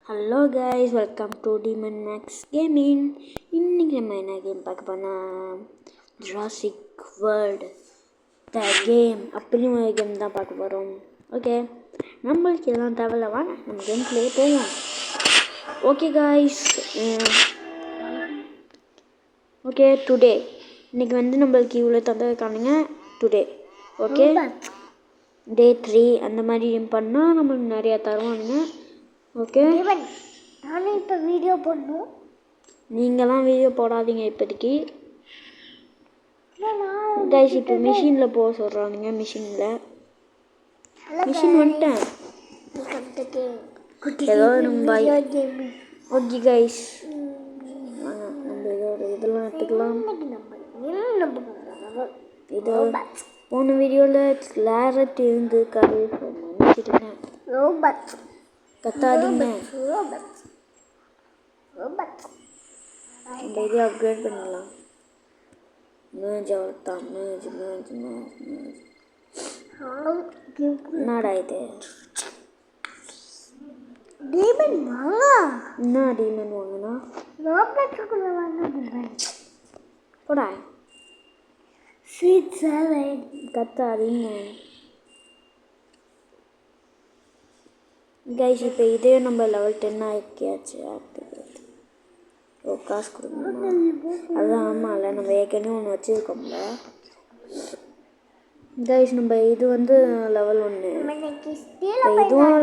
Hello guys, welcome to demon max gaming. இன்றைக்கி நம்ம என்ன கேம் பார்க்க போனால் ஜுராசிக் வேர்ல்டு த கேம் அப்படின்னு ஒரு கேம் தான் பார்க்க போகிறோம். ஓகே, நம்மளுக்கு இதெல்லாம் தேவையில்ல, வாங்க நம்ம கேம் பிளே போவோம். ஓகே கைஸ், ஓகே டுடே இன்றைக்கி நம்மளுக்கு இவ்வளோ தந்திருக்கானுங்க. டுடே ஓகே டே 3 அந்த மாதிரி பண்ணால் நம்மளுக்கு நிறையா தருவானுங்க. ஓகே, நானும் இப்போ வீடியோ போடணும். நீங்களாம் வீடியோ போடாதீங்க இப்போதைக்கு கைஸ். இப்போ மிஷினில் போக சொல்கிறானுங்க. மிஷின் வந்துட்டேன். ஏதோ நம்ம ஓகே கைஸ், நம்ம ஏதோ ஒரு இதெல்லாம் எடுத்துக்கலாம். ஏதோ போன வீடியோவில் கிளாரட் இருந்து நினச்சிருக்கேன். கத்தாதீங்க, நம்ம இதை அப்கிரேட் பண்ணிடலாம். என்னடா இது? என்ன டீமன் வாங்கினா போடா. கத்தாதீங்க கைஸ். இப்போ இதே நம்ம லெவல் 10 ஆகியாச்சு. காசு கொடுக்கணுமா? அதுதான். ஆமாம்ல, நம்ம ஏற்கனவே ஒன்று வச்சுருக்கோம்ல கைஸ். நம்ம இது லெவல் 1. இதுவும்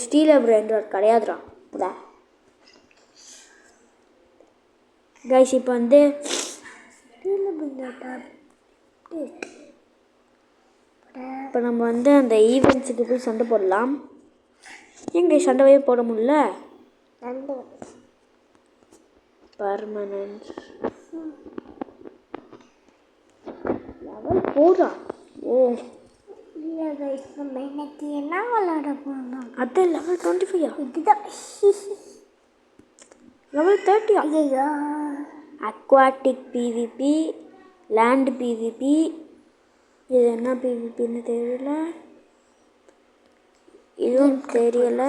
ஸ்டீல் பிராண்ட் கிடையாதுடா கைஸ். இப்போ இப்போ நம்ம அந்த ஈவெண்ட்ஸுக்கு போய் சண்டை போடலாம். எங்கே சண்டையே போட முடியல? Permanent level 4. ஓ இன்னைக்கு என்ன விளையாட போனோம்? அது லெவல் 25. இதுதான் லெவல் 30. ஐயா, அக்வாட்டிக் பிவிபி, லேண்ட் பிவிபி. இது என்ன பிவிபின்னு தெரியல, இதுவும் தெரியல.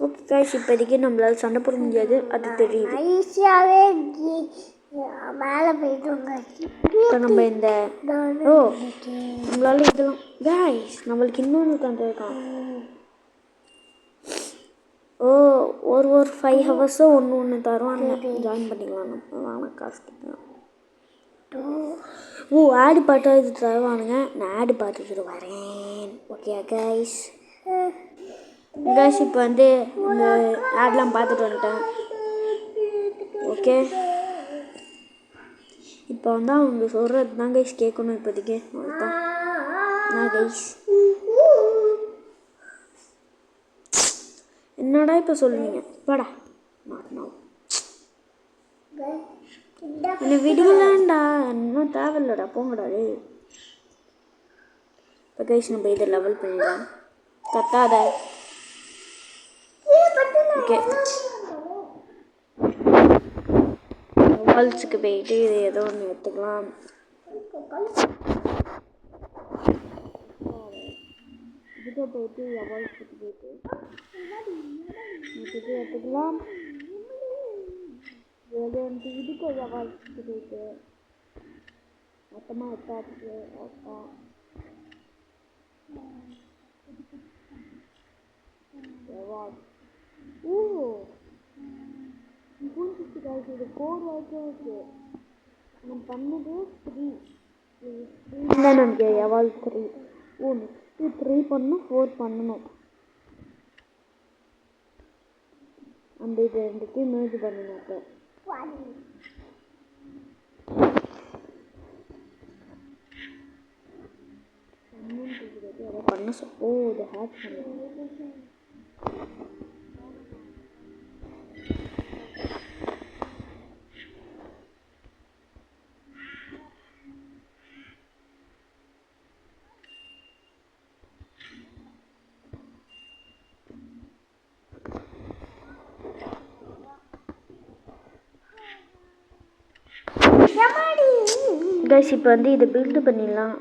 ஓகே கைஸ், இப்போதைக்கு நம்மளால் சண்டை போட முடியாது, அது தெரியுது. ஈஸியாகவே மேலே போயிடுவோங்க. இப்போ நம்ம நம்மளால இதெல்லாம் கைஸ் நம்மளுக்கு இன்னொன்று தந்துருக்கான். ஒரு 5 ஹவர்ஸோ ஒன்று தருவாங்க. ஜாயின் பண்ணிக்கலாம். நம்ம வாங்க காசு கேட்கலாம். ஆடு பாட்டு இது தருவானுங்க. நான் ஆடு பார்த்துட்டு வரேன். Okay guys. இப்போ இந்த ஆட்லாம் பார்த்துட்டு வந்துட்டேன். ஓகே, இப்போ அவங்க சொல்கிறது தான் கைஸ் கேட்கணும் இப்போதைக்கு. அவ்வளோதான் கைஸ். என்னடா இப்போ சொல்லுவீங்க? வாடா, என்ன விடுங்களாண்டா, இன்னும் தேவையில்லடா, போங்கடாது. இப்போ கைஸ் நம்ம இதை லெவல் பண்ணிடலாம். கத்தாத. ஓகே, வால்ஸுக்கு போயிட்டு இது ஏதோ ஒன்று எடுத்துக்கலாம். இதுக்கு போயிட்டு வால்ஸுக்கு போயிட்டு எடுத்துக்கலாம். இதுக்கு வால்ஸுக்கு போயிட்டு மொத்தமாக எடுத்தாச்சு. இது 4 வரைக்கும் இருக்கு. நம்ம பண்ணது 3 தான் நமக்கு எவால் 3. 3 பண்ணணும், 4 பண்ணணும். அந்த இது ரெண்டுத்தையும் மேஜ் பண்ணணும். அப்போ பண்ண இதை ஹேக் பண்ண கைஸ். இப்போ இதை பில்டு பண்ணிடலாம்.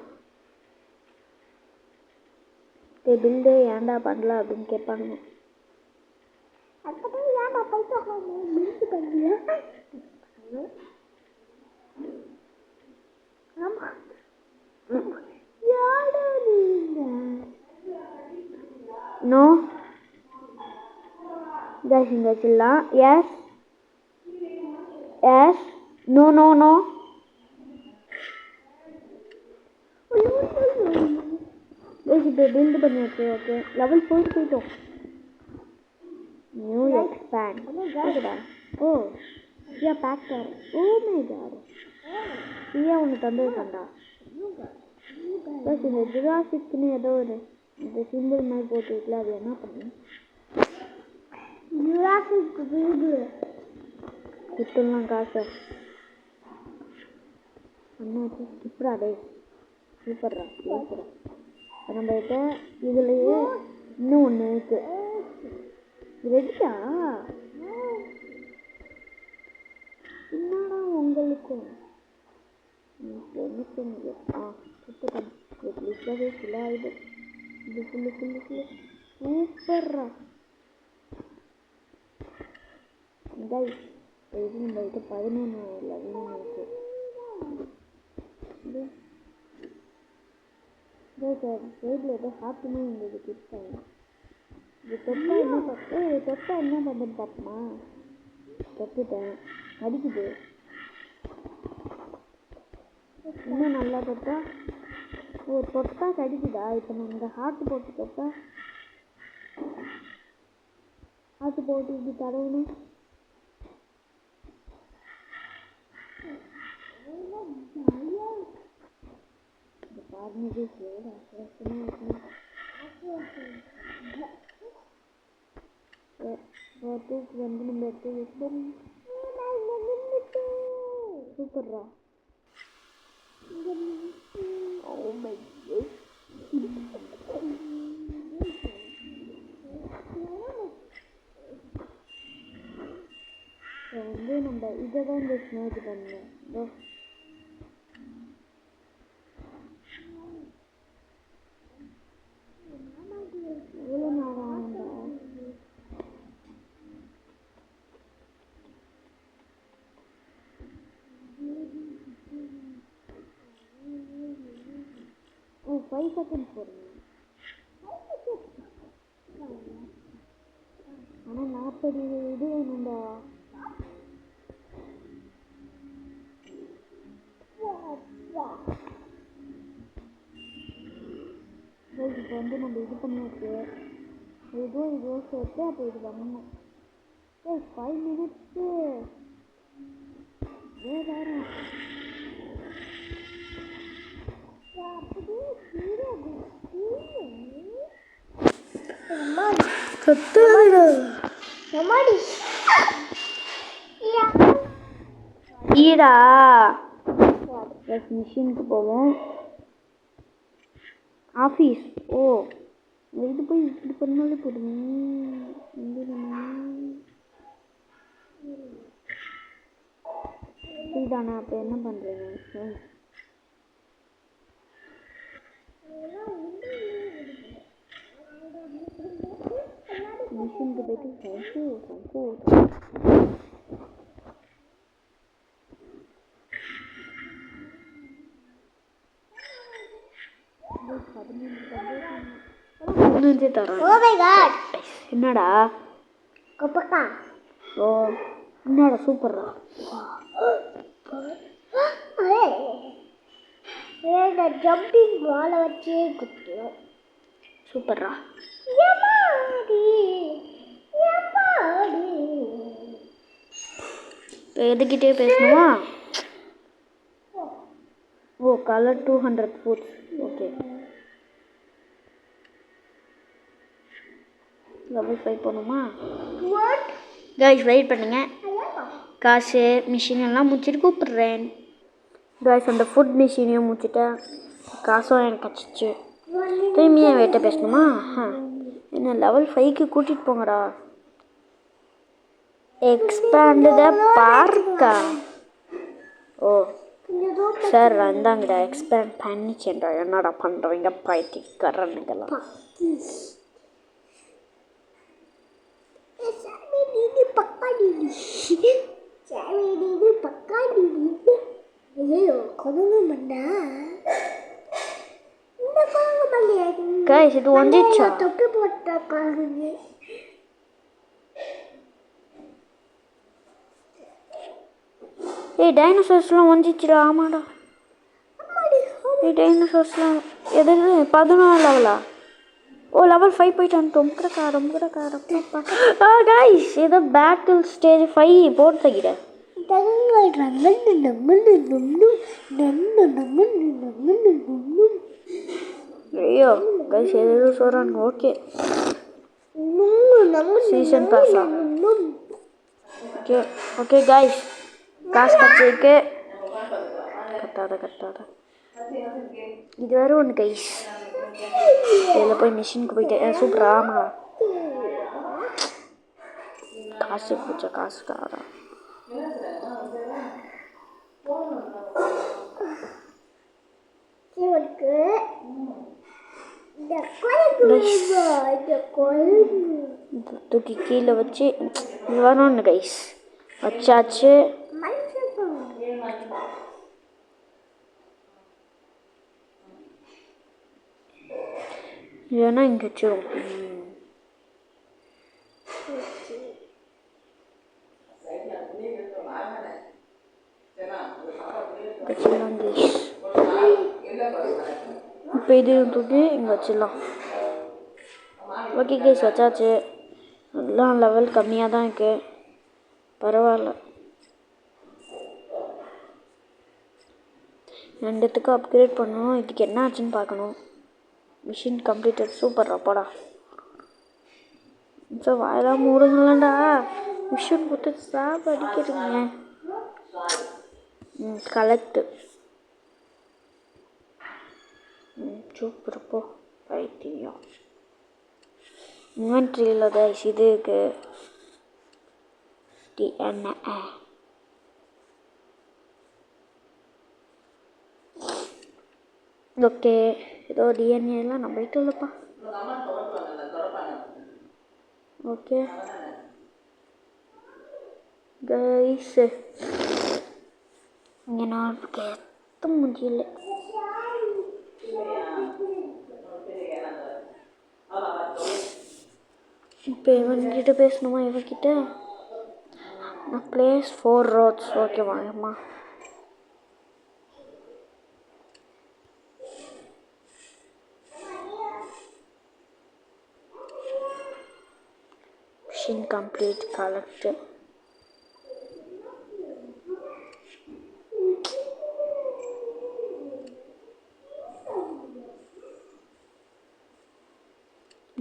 பெரிய பில்டு ஏன்டா பண்ணல அப்படின்னு கேட்பானுங்க. அதுக்கப்புறம் ஏன் நான் போயிட்டு பில்டு பண்ணியா? ஆமா யாரா நீங்க? நோ guys இங்க வச்சிடலாம். Yes yes no no no இப்போ பில்டு பண்ணியாச்சு. ஓகே லெவல் 4 போயிட்டோம். நியூ எக்ஸ்பேண்ட் ஓகேடா. ஓ யா பேக்டர். ஓ மை காட் ஐயா ஒன்று தந்துருக்காண்டா. ப்ளஸ் இந்த ஜுராசிக்னு ஏதோ ஒரு இந்த சிம்பிள் மாதிரி போட்டுருக்குல அது என்ன பண்ணு ஜுராசிக் வீடு குத்துலாம் காசு அண்ணாச்சு இப்படா டே சூப்பர்ரா சூப்பரா. நம்மகிட்ட இதுலேயே இன்னும் ஒன்று இருக்கு. ரெடியா என்னடா உங்களுக்கும் சூப்பர்ரா. இது நம்மகிட்ட 11 லெவலும் இருக்கு. சைடில் ஏதோ ஹாப்பினா இருந்தது கிட்ட. இது தொட்டா என்ன தொட்டா என்ன பண்ணுன்னு பார்ப்போமா? தொட்டுட்டேன் அடிக்குது. இன்னும் நல்லா தொட்டா ஓ தொட்டா கடிக்குதா? இப்போ நான் இந்த ஹார்ட் போட்டு தொட்டா ஹார்ட் போட்டு இப்படி தடவணும். இந்த பாருங்க தூக்கு வந்து நம்ம எடுத்து சூப்பர்ரா. வந்து நம்ம இதை தான் இந்த ஸ்மேஜ் பண்ணணும். எவ்வளோ நேரம் ஆகும்டா? ஓ 5 செகண்ட்ஸ் போடுங்க. ஆனால் 40 இது வேணும்டா. இப்போ வந்து நம்ம இது பண்ணியாச்சு. இதுவும் சேர்த்து அப்போ இது பண்ணணும். 5 மினிட்ஸு வேறு ஈடா மிஷினுக்கு போவோம். ஆஃபீஸ் ஓ இது போய் இப்படி பண்ணாலே போடுங்க. இதுதானே அப்போ என்ன பண்ணுறீங்க? மிஷினுக்கு போயிட்டு என்னடா ஓ என்னடா சூப்பர்ரா. ஜம்பிங் வாழை வச்சே குத்துவோம். சூப்பர்ரா. எதுக்கிட்டே பேசணுமா? ஓ கலர் 200 ஃபுட்ஸ் ஓகே. லெவல் 5 போகணுமா? கைஸ் வெயிட் பண்ணுங்க. காசு மிஷின் எல்லாம் முடிச்சுட்டு கூப்பிடுறேன். கைஸ் அந்த ஃபுட் மிஷினையும் முடிச்சுட்டேன். காசும் எனக்கு கிடச்சிச்சு. திரும்பியும் என் வெயிட்ட பேசணுமா? என்ன லெவல் 5க்கு கூட்டிகிட்டு போங்கடா. எக்ஸ்பேண்ட் த பார்க்கா. ஓ சார் இந்தாங்கடா எக்ஸ்பேண்ட் பண்ணிச்சேன்டா. என்னடா பண்ணுறீங்க பைத்தியக்காரனுங்கெல்லாம்? Sammy Didi Pakka Didi. Sammy Didi Pakka Didi. ஐயோ கொதங்க பண்ணா இந்த கொதங்க பண்ணியாடி கைஸ் இது வந்துச்சா தொட்டு போட்ட கொதங்க ஏய் டைனோசர்ஸ்லாம் வந்துச்சுடா ஆமாடா ஏய் டைனோசர்ஸ்லாம் எது 14 லெவலா ஓ லெவல் 5 போயிட்டான் ரொம்ப கடக்கா கைஸ் ஏதோ பேட்டில் ஸ்டேஜ் 5 போட்டு தகிட ஐயோ கைஸ் ஏதோ சொல்கிறாங்க ஓகே சீசன் பாஸா ஓகே ஓகே கைஸ் காசு கட்டிருக்கு கட்டாத இது வேற ஒன்று கைஸ் இதில் போய் மிஷினுக்கு போயிட்டு சூப்பர் ஆமாம் காசு பூச்சா காசு தாரா தூக்கி கீழே வச்சு இது வரணும் கைஸ் வச்சாச்சு இல்லைன்னா இங்கே வச்சிரும் வச்சிடலாம் கைஸ் இப்போ இது தூக்கி இங்கே வச்சிடலாம் ஓகே கைஸ் வச்சாச்சு எல்லாம் லெவல் கம்மியாக தான் இருக்கு பரவாயில்ல ரெண்டுத்துக்கு அப்கிரேட் பண்ணணும் இதுக்கு என்ன ஆச்சுன்னு பார்க்கணும் மிஷின் கம்ப்ளீட்டட் சூப்பர் அப்பாடா சார் வாயெல்லாம் மூடுங்களேன்டா மிஷின் கொடுத்து சாப் அடிக்கிறீங்க கலெக்ட் சூப்பர் போ பைத்தியம் இன்வென்ட்ரியில் கைஸ் இது இருக்கு டிஎன்ஏ ஓகே ஏதோ டிஎன்ஏலாம் நான் போயிட்டு இல்லைப்பா ஓகே கைஸ் இங்கே நான் எத்த முடியல இப்போ இவன்கிட்ட பேசணுமா இவன்கிட்ட நான் பிளேஸ் 4 ரோட்ஸ் ஓகே வாங்கம்மா மிஷின் கம்ப்ளீட் கலெக்ட்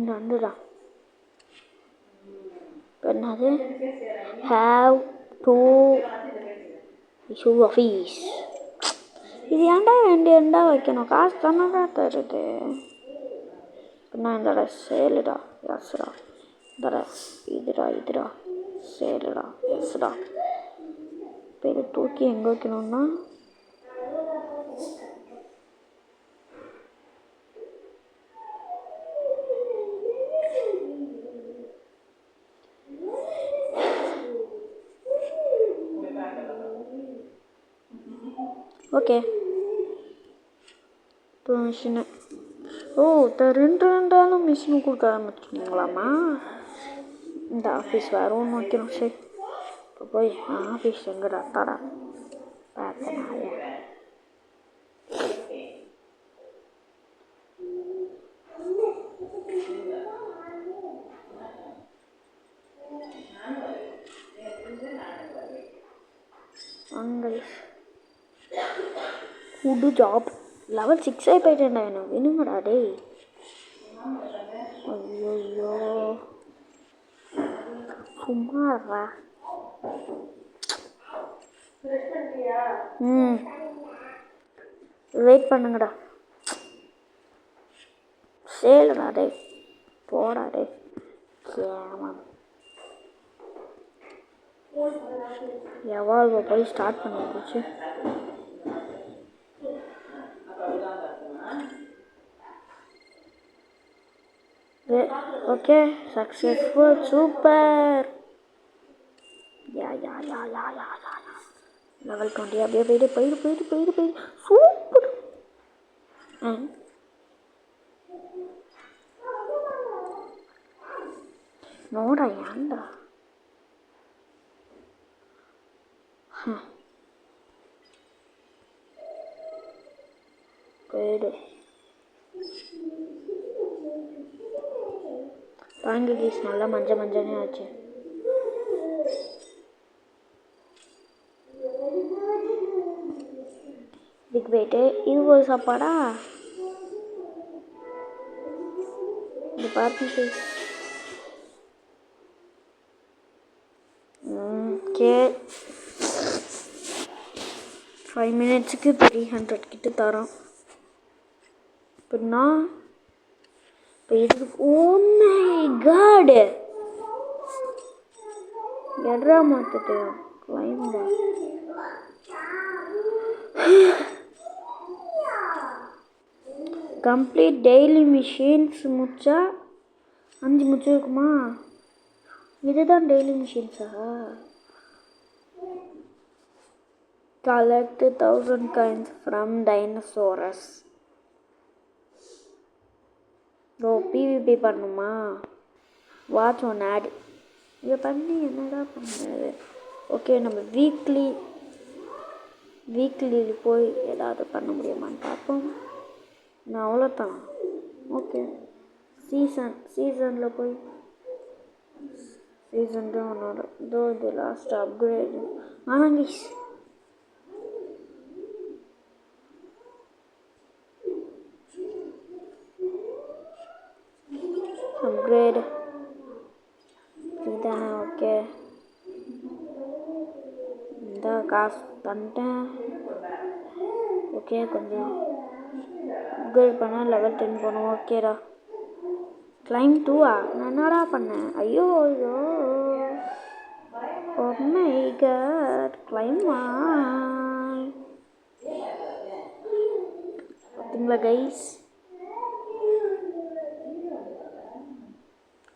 வந்துடா என்னது ஹாவ் டு இஷ்யூ ஆஃபீஸ் இது ஏன்டா ஏன்டா வைக்கணும் காசு தானடா தருது நான் இந்தடா சேலுடா எஸ்டா இந்தடா இதுடா சேலுடா எஸ்டா இப்போ இதை தூக்கி எங்கே வைக்கணும்னா ஓகே இப்போ மிஷினு ஓ ரெண்டாலும் மிஷினு கொடுக்க ஆரம்பிச்சிங்களாம்மா இந்த ஆஃபீஸ் வேறு ஒன்று வைக்கணும் சரி இப்போ போய் ஆஃபீஸ் எங்கடா தாடா பார்த்தனாய அங்கே ஃபுட்டு ஜாப் லெவல் 6 போயிட்டேன்டா எனக்கு வேணுங்கடா டேய் ஐயோ சும்மாறா வெயிட் பண்ணுங்கடா சேலுடா டேய் போடா டேய் கேமன் எவால்வ போய் ஸ்டார்ட் பண்ணி போச்சு ஓகே சக்ஸஸ்ஃபுல் சூப்பர். யா லெவல் 20 அப்படியே போயிடு சூப்பர். நோடா ஏன்டா போயிடு. பாருங்க கீஸ் நல்லா மஞ்சனே ஆச்சு. இதுக்கு போயிட்டு இது ஒரு சாப்பாடா இது பார்த்து. ஓகே 5 மினிட்ஸுக்கு 300 கிட்ட தரோம். அப்படின்னா இப்போ இதுக்கு ஓ மை காட் எட்ரா மாற்றிட்டேன் கிளைம்பா. கம்ப்ளீட் டெய்லி மிஷின்ஸ் முடிச்சா 5 முடிச்சிருக்குமா? இதுதான் டெய்லி மிஷின்ஸா? Collect 1000 coins from dinosaurs. Oh PVP பண்ணுமா? Watch one ad. இதை பண்ணி என்னடா பண்ணுறது? ஓகே நம்ம வீக்லி போய் ஏதாவது பண்ண முடியுமான்னு பார்ப்போம். நான் அவ்வளோதான். ஓகே சீசனில் போய் சீசன் தான் ஒன்றோட இதோ இது லாஸ்ட் அப்கிரேட். ஆனாங்க அப்கிரேட் இதுதானே? ஓகே இந்த காசு பண்ணிட்டேன். ஓகே கொஞ்சம் அப்கிரேட் பண்ணால் லெவல் 10 போகணும். ஓகேடா கிளைம் 2ஆ? நான் என்னடா பண்ணேன்? ஐயோ ஓ மை காட் கிளைமா பார்த்தீங்களா கைஸ்?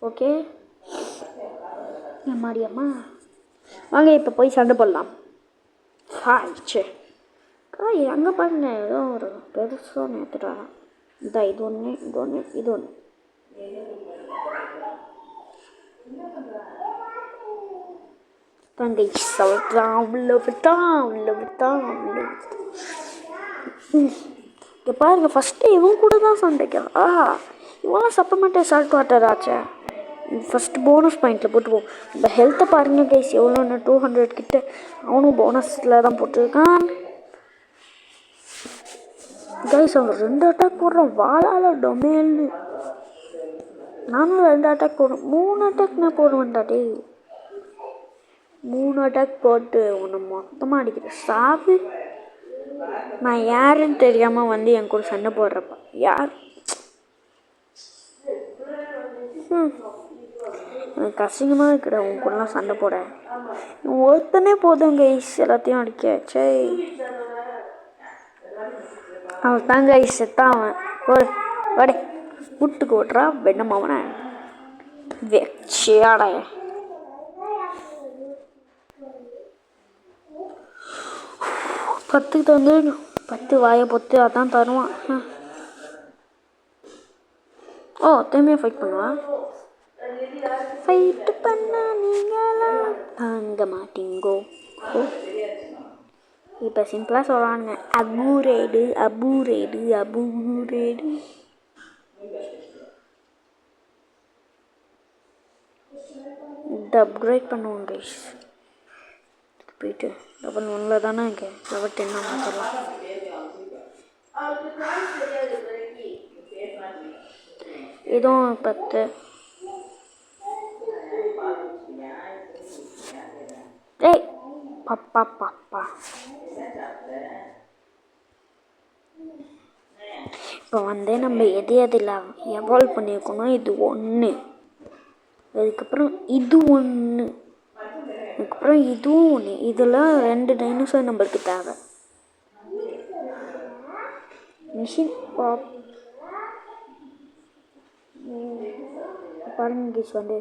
ஓகே அம்மா வாங்க இப்போ போய் சண்டை போடலாம். ஆயிடுச்சு அங்கே பாருங்க ஏதோ ஒரு பெருசாக நேற்றுட்டு வரேன். இதா இது ஒன்று தங்கை இங்கே பாருங்க ஃபஸ்ட்டு இவன் கூட தான் சண்டைக்கான். இவெல்லாம் சப்பமெண்ட்டே சால்ட் வாட்டர் ஆச்சே. ஃபஸ்ட்டு போனஸ் பாயிண்டில் போட்டுருவோம். இந்த ஹெல்த்தை பாருங்க கைஸ் எவ்வளோன்னு 200 கிட்ட. அவனும் போனஸில் தான் போட்டிருக்கான் கைஸ். அவன் 2 அட்டாக் போடுறான் வாழால டொமேல்னு. நானும் 2 அட்டாக் போடுறேன். 3 அட்டாக் நான் போடுவேன்டா டேய். 3 அட்டாக் போட்டு உன்னை மொத்தமாக அடிக்கிறேன் சாவு. நான் யாருன்னு தெரியாமல் வந்து என் கூட சண்டை போடுறப்ப யார் எனக்கு அசிங்கமாக இருக்கிற உன் கூடலாம் சண்டை போட. ஒருத்தனே போதும் கைஸ் எல்லாத்தையும் அடிக்க. சரி அவன் தான் கைஸ் செத்தான். அவன் வடை விட்டுக்கு ஓட்டுறா வெண்ணம் அவனை வெச்சியாட. 10 தந்து 10 வாயை பொத்து அதான் தருவான். ஓ திரும்பியும் ஃபைட் பண்ணுவான். ஃபைட்டு பண்ண நீங்களாம் தாங்க மாட்டீங்கோ. இப்போ சிம்பிளாக சொல்கிறானுங்க அபூரேடு. இந்த அப்கிரேட் பண்ணுவோம் கைஸ். போயிட்டு லெவல் 1 தானே இங்கே லெவல் 10 மாற்றலாம். இதுவும் 10. ஏய் பாப்பா இப்போ வந்து நம்ம எதில் எவால்வ் பண்ணியிருக்கோம். இது 1, அதுக்கப்புறம் இது 1, அதுக்கப்புறம் இதுவும் 1. இதெல்லாம் 2 டைனோசர் நம்மளுக்கு தேவை. மிஷின் பாப் பாருங்க கைஸ் வந்து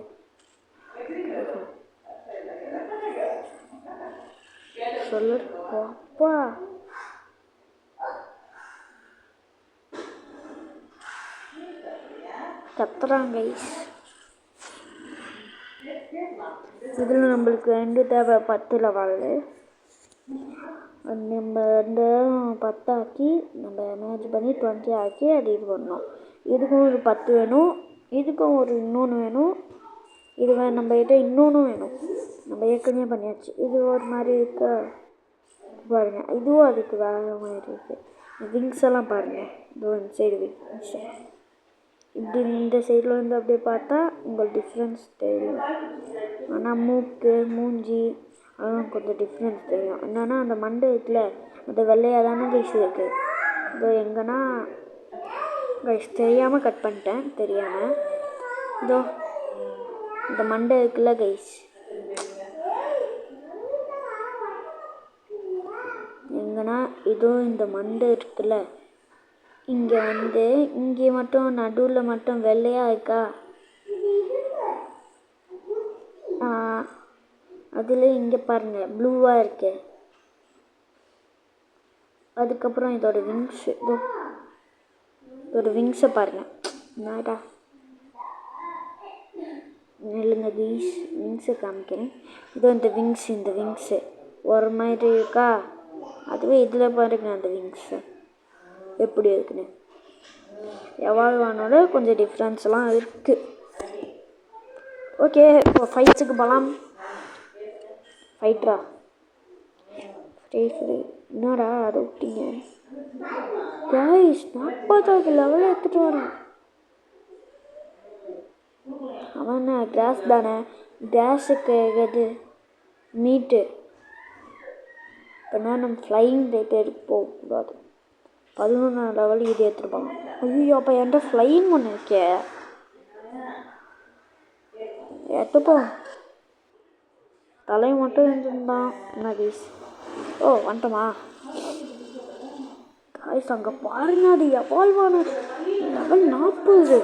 சொல்லு அப்பா கத்துறாங்க கைஸ். இதில் நம்மளுக்கு 2 தேவை 10 லெவலு. நம்ம 2 10 ஆக்கி நம்ம மேட்ச் பண்ணி 20 ஆக்கி அது இது பண்ணோம். இதுக்கும் ஒரு 10 வேணும், இதுக்கும் ஒரு இன்னொன்று வேணும், இது நம்மகிட்ட இன்னொன்று வேணும். நம்ம ஏற்கனவே பண்ணியாச்சு. இது ஒரு மாதிரி இருக்கா பாருங்க, இதுவும் அதுக்கு வேறு மாதிரி இருக்குது. விங்ஸ் எல்லாம் பாருங்கள், இது ஒரு சைடு விங்ஸ். இப்படி இந்த சைடில் வந்து அப்படியே பார்த்தா உங்களுக்கு டிஃப்ரென்ஸ் தெரியும். ஆனால் மூக்கு மூஞ்சி அதெல்லாம் கொஞ்சம் டிஃப்ரென்ஸ் தெரியும். என்னென்னா அந்த மண்டை இருக்குல்ல அது வெள்ளையாக தானே கைஸ் இருக்குது. இதோ எங்கன்னா கைஸ் தெரியாமல் கட் பண்ணிட்டேன், தெரியாமல். இதோ இந்த மண்டை இருக்குல்ல கைஸ், எங்கன்னா இதோ இந்த மண்டை இருக்குல்ல, இங்கே வந்து இங்கே மட்டும் நடுவில் மட்டும் வெள்ளையாக இருக்கா, அதில் இங்கே பாருங்கள் ப்ளூவாக இருக்கு. அதுக்கப்புறம் இதோட விங்ஸு, இதோட விங்ஸை பாருங்கள். என்னடா இல்லைங்க கைஸ், விங்ஸை காமிக்கிறேன். இதோ இந்த விங்ஸு ஒரு மாதிரி இருக்கா, அதுவே இதில் பாருங்க அந்த விங்ஸு எப்படி இருக்குன்னு. எவால்வானோட கொஞ்சம் டிஃப்ரென்ஸ்லாம் இருக்குது. ஓகே, இப்போ ஃபைட்ஸுக்கு போகலாம். ஃபைட்ரா என்னடா அதை விட்டீங்க கைஸ்? 40 லெவலில் எடுத்துகிட்டு வரான் அவன். என்ன கிராஸ் தானே, கிராஸுக்கு எது மீட்டு. இப்போனா நம்ம ஃப்ளைங் டைப் எடுக்க போகக்கூடாது. 11 லெவல் இது எடுத்துருப்பாங்க. ஐயோ, அப்போ என்கிட்ட ஃப்ளைங் ஒன்று இருக்கே, எடுத்துப்போம். தலை மட்டும் இருந்துருந்தான் என்ன கைஸ். ஓ வந்துட்டோமா கைஸ்? அங்கே பாருங்க, அது எவால்வான லெவல் 40.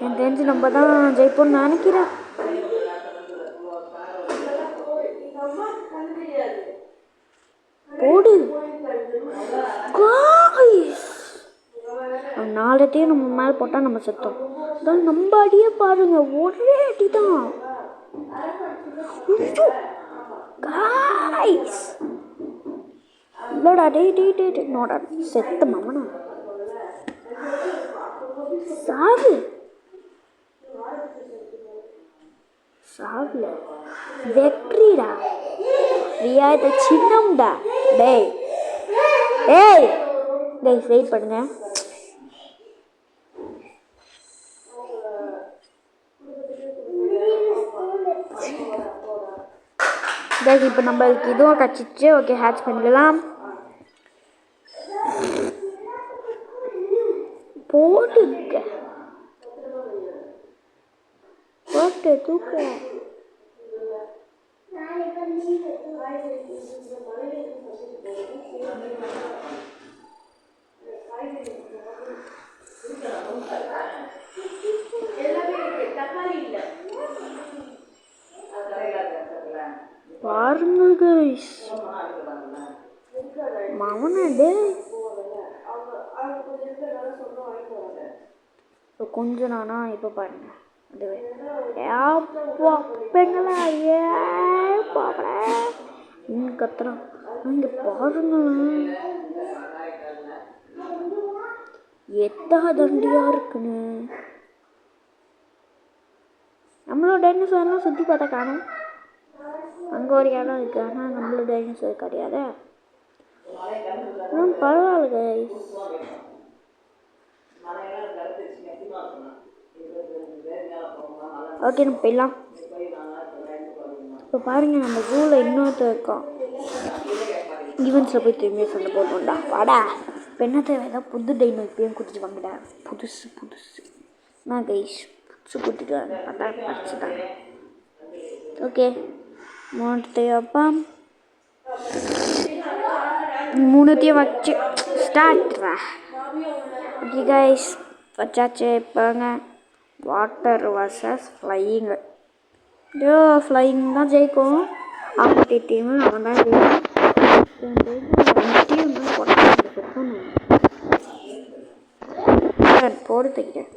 என் தெரிஞ்சு நம்ம தான் ஜெயிப்போம்னு நினைக்கிறேன். போடு நாலத்தையும் நம்ம மேலே போட்டால் நம்ம செத்தோம். அதான் நம்ம அடியே பாருங்க, ஒரே அடி தான் இல்லோடா. டே நோடா செத்த மாமனா சாவு சாவுல வெற்றிடா. ரியாத சின்னம்டா. டேய் ஏய் டேய் வெயிட் பண்ணுங்க. இப்போ நம்மளுக்கு இதுவும் கச்சிச்சு. ஓகே, ஹேட்ச் பண்ணிடலாம். போட்டு தூக்க பாருங்க கைஸ், மவனே கொஞ்ச நானா இப்போ பாருங்க. அதுவே பெங்களா கத்துறான். இங்க பாருங்க எத்தா தண்டியா இருக்குன்னு. நம்மளோட டைனோசர்லாம் சுற்றி பார்த்தா காணும். அங்கே ஒரு இடம் இருக்குது, ஆனால் நம்மளோட டைனோசர் கிடையாது. பரவாயில்ல கைஸ். ஓகே, நம்ம போயிடலாம். இப்போ பாருங்கள், நம்ம ஜூவில் இன்னொருத்தர் இருக்கான். ஈவெண்ட்ஸில் போய் திரும்பிய சண்டை போடணும்டா. வாடா, இப்போ என்ன தேவை? ஏதாவது புது டைனோ இப்பயும் கொடுத்துட்டு வாங்கடா. புதுசு நான் கைஸ் புதுசு கொடுத்துட்டு வரேன். அதான் படிச்சுட்டாங்க. ஓகே, மூணு தேவைப்பா. மூணுத்தையும் வச்சு ஸ்டார்ட்ரா. ஓகே கைஸ், வச்சாச்சு. இப்போங்க வாட்டர் வர்சஸ் ஃப்ளையிங்கு. ஐயோ, ஃப்ளையிங் தான் ஜெயிக்கும். ஆப்போட்டி டீமு அவன் தான் ஜெயிக்கும். போடு தைக்கிறேன்.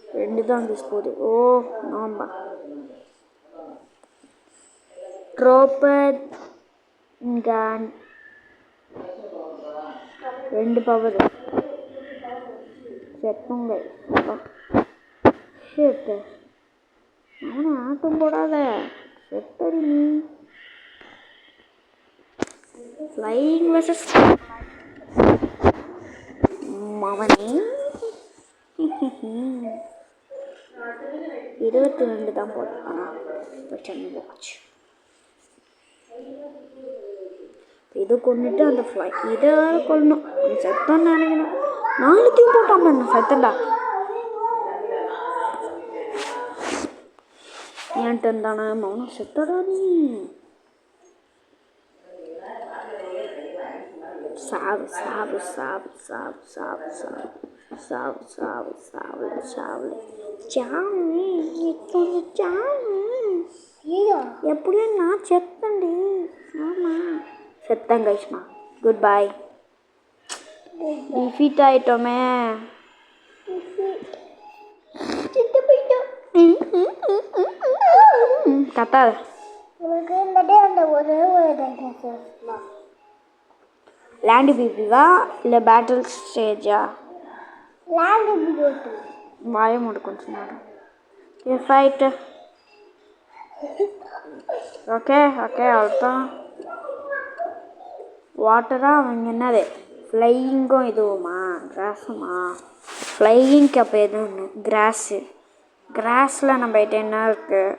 2 தான் போகுது. ஓ ஆமா, ட்ரோப்பர் 2 பவர் செத்துங்க. ஷிட், அவனை ஆட்டம் போடாத, செத்தடி நீ. ஃப்ளையிங் வெர்சஸ் அவனே 22 தான் போட்டான். வாட்ச் இதை கொண்டுட்டு அந்த ஃப்ளை இதை கொள்ளணும். செத்தான்னு நினைக்கணும். 4த்தையும் போட்டான். செத்தண்டா. ஏன்ட்டு இருந்தானே மௌனம். செத்தடா நீ. சாவு சாவு சாவு சாவு சாவு சாவு சாவு சாவு சாவு சாவு சாவு சாவு. எப்படியோ நான் செத்தண்டி. ஆமாம், செத்தேன் கைஸ்மா. Good bye. டிஃபீட் ஆகிட்டோமே. கத்தாத. லேண்டு பிபிவா இல்லை பேட்டில் ஸ்டேஜா? Land BP. வாய மூடு கொஞ்சம் நேரம். ஃபைட்டு. ஓகே ஓகே, அவ்வளோதான். வாட்டரா? அவங்க என்னது ஃப்ளையிங்கும் இதுவுமா கிராஸுமா? ஃப்ளையிங்க்கு அப்போ எதுவும் ஒன்று கிராஸு. கிராஸில் நம்ம கிட்ட என்ன இருக்குது?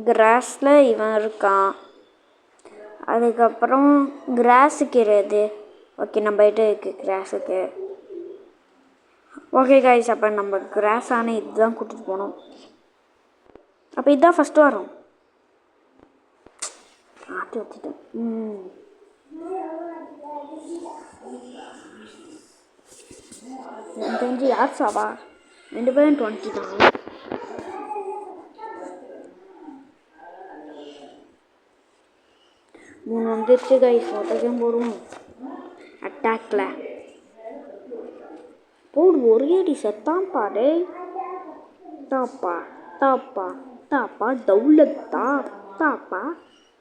கிராஸில் இவன் இருக்கான். அதுக்கப்புறம் கிராஸுக்கு எது? ஓகே, நம்ம கிட்ட இருக்குது கிராஸுக்கு. ஓகே கைஸ், அப்போ நம்ம கிராஸான இதுதான் கூட்டிகிட்டு போனோம். அப்போ இதுதான் ஃபஸ்ட்டு வரும். ஆட்டி வச்சுட்டேன். எனக்கு தெரிஞ்சு யார் சாவா? 2 பேரும் 20 தான். மூணு வந்துருச்சு கைஸ். ஒருத்தையும் போடுவோம். அட்டாக்ல போடு. ஒரு அடி செத்தான் பாரு. தாப்பா தாப்பா தாப்பா தௌலத்தா தாப்பா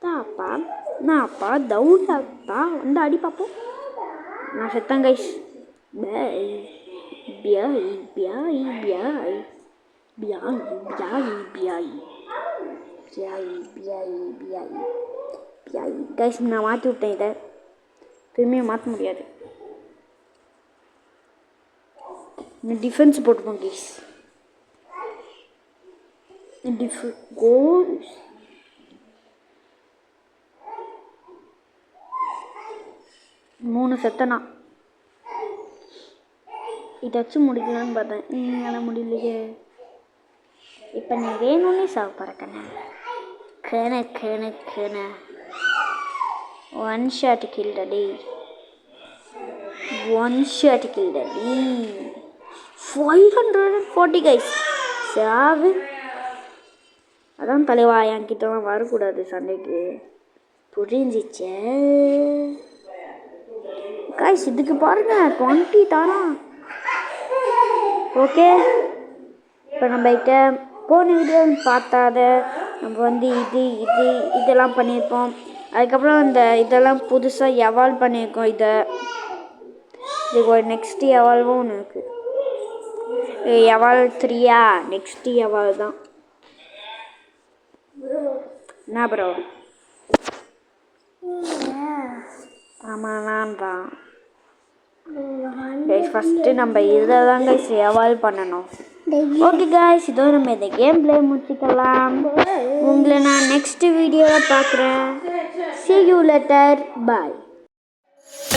தாப்பா நாப்பா தௌலத்தா. வந்து அடி பார்ப்போம். நான் செத்தேன் கைஸ். பியாய் பியாய் பியாய் பியாய் பியாய் பியாய் பியாய் பியாய் பியாய் பியாய் பியாய். கைஸ், நான் மாற்றி விட்டேன். இதை திரும்பியும் மாற்ற முடியாது. டிஃபென்ஸ் போட்டுப்போம் கைஸ். கோல்ஸ் 3 செத்தனா. இதாச்சும் முடிக்கலான்னு பார்த்தேன். என்னால் முடியலையே. இப்போ நீ வேணும்னே சாப்பிட்ற கண்ணா. கண 1 ஷாட் கில் டடி. 1 ஷாட் கில் டடி. 540 கைஸ். சாவு. அதான் தலைவா, என்கிட்டலாம் வரக்கூடாது சண்டைக்கு. புரிஞ்சிச்சே கைஸ். இதுக்கு பாருங்க 20 தானா. ஓகே, இப்போ நம்மகிட்ட போன வீடியோ பார்த்தாத நம்ம வந்து இதெல்லாம் பண்ணியிருப்போம். அதுக்கப்புறம் இந்த இதெல்லாம் புதுசாக எவால்வ் பண்ணியிருக்கோம். இதுக்கு ஒரு நெக்ஸ்ட் எவால்வும் ஒன்று இருக்குது. எவால்வ் 3யா? நெக்ஸ்ட் எவால்வ் தான். என்ன ப்ரோ? ஆமாம், நான் தான். ஃபஸ்ட்டு நம்ம இதை தான் கைஸ் எவால்வ் பண்ணணும். ஓகே கைஸ், இதோ நம்ம இந்த கேம் பிளே முடிச்சுக்கலாம். உங்களை நான் நெக்ஸ்ட் வீடியோவில் பார்க்குறேன். See you later. Bye.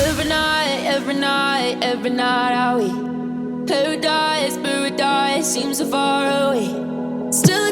Every night, are we paradise seems so far away. Still